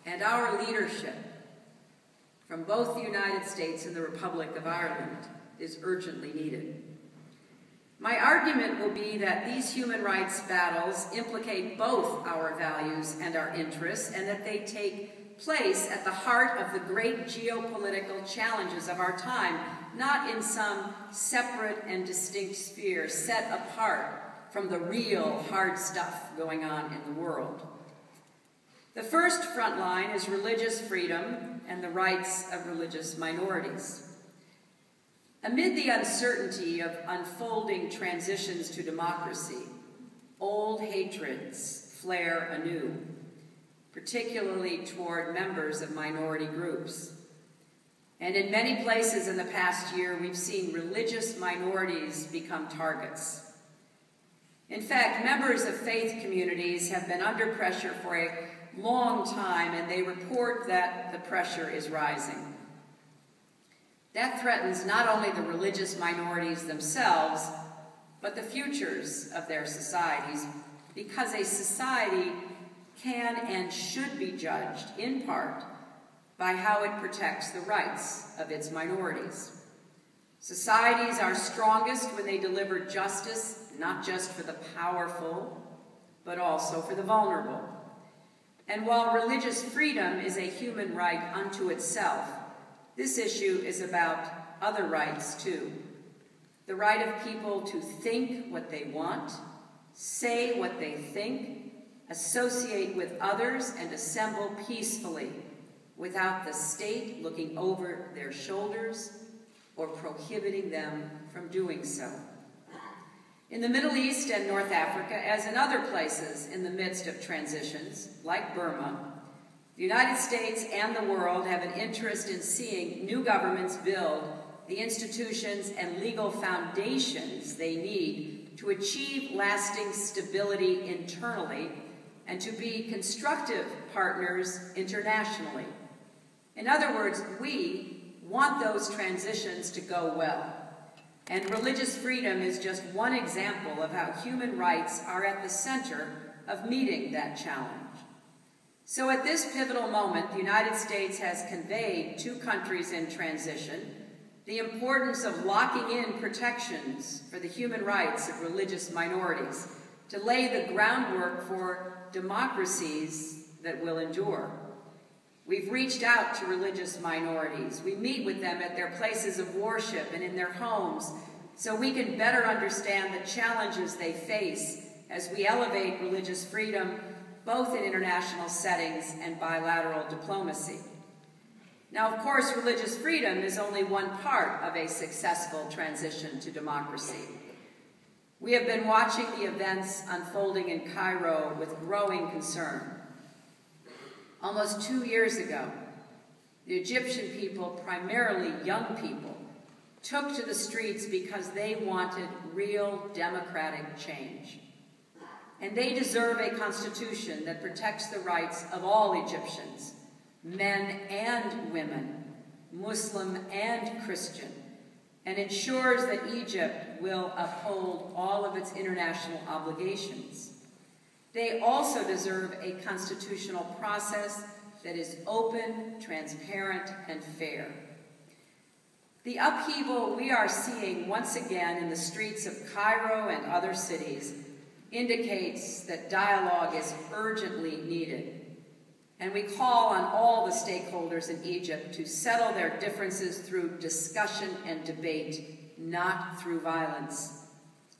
and our leadership from both the United States and the Republic of Ireland is urgently needed. My argument will be that these human rights battles implicate both our values and our interests, and that they take place at the heart of the great geopolitical challenges of our time, not in some separate and distinct sphere set apart from the real hard stuff going on in the world. The first front line is religious freedom and the rights of religious minorities. Amid the uncertainty of unfolding transitions to democracy, old hatreds flare anew, particularly toward members of minority groups. And in many places in the past year, we've seen religious minorities become targets. In fact, members of faith communities have been under pressure for a long time, and they report that the pressure is rising. That threatens not only the religious minorities themselves, but the futures of their societies, because a society can and should be judged, in part, by how it protects the rights of its minorities. Societies are strongest when they deliver justice, not just for the powerful, but also for the vulnerable. And while religious freedom is a human right unto itself, this issue is about other rights too. The right of people to think what they want, say what they think, associate with others, and assemble peacefully without the state looking over their shoulders or prohibiting them from doing so. In the Middle East and North Africa, as in other places in the midst of transitions, like Burma, the United States and the world have an interest in seeing new governments build the institutions and legal foundations they need to achieve lasting stability internally and to be constructive partners internationally. In other words, we want those transitions to go well. And religious freedom is just one example of how human rights are at the center of meeting that challenge. So at this pivotal moment, the United States has conveyed to countries in transition the importance of locking in protections for the human rights of religious minorities to lay the groundwork for democracies that will endure. We've reached out to religious minorities. We meet with them at their places of worship and in their homes so we can better understand the challenges they face as we elevate religious freedom both in international settings and bilateral diplomacy. Now, of course, religious freedom is only one part of a successful transition to democracy. We have been watching the events unfolding in Cairo with growing concern. Almost 2 years ago, the Egyptian people, primarily young people, took to the streets because they wanted real democratic change. And they deserve a constitution that protects the rights of all Egyptians, men and women, Muslim and Christian, and ensures that Egypt will uphold all of its international obligations. They also deserve a constitutional process that is open, transparent, and fair. The upheaval we are seeing once again in the streets of Cairo and other cities indicates that dialogue is urgently needed. And we call on all the stakeholders in Egypt to settle their differences through discussion and debate, not through violence.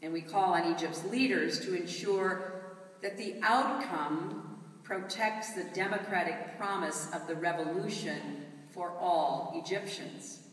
And we call on Egypt's leaders to ensure that the outcome protects the democratic promise of the revolution for all Egyptians.